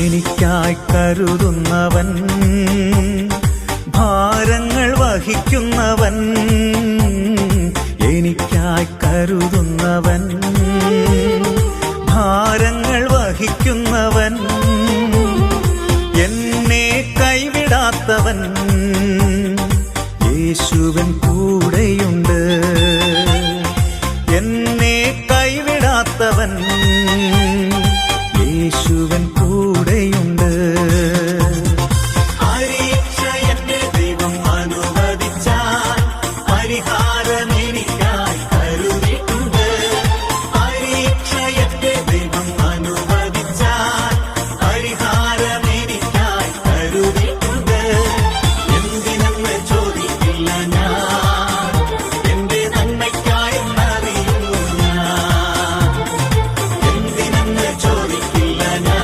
എനിക്കായി കരുതുന്നവൻ, ഭാരങ്ങൾ വഹിക്കുന്നവൻ, എനിക്കായി കരുതുന്നവൻ, ഭാരങ്ങൾ വഹിക്കുന്നവൻ, എന്നെ കൈവിടാത്തവൻ, യേശുവൻ കൂടെയുണ്ട്. എന്നെ കൈവിടാത്തവൻ, യേശുവൻ കൂടെയുണ്ട്.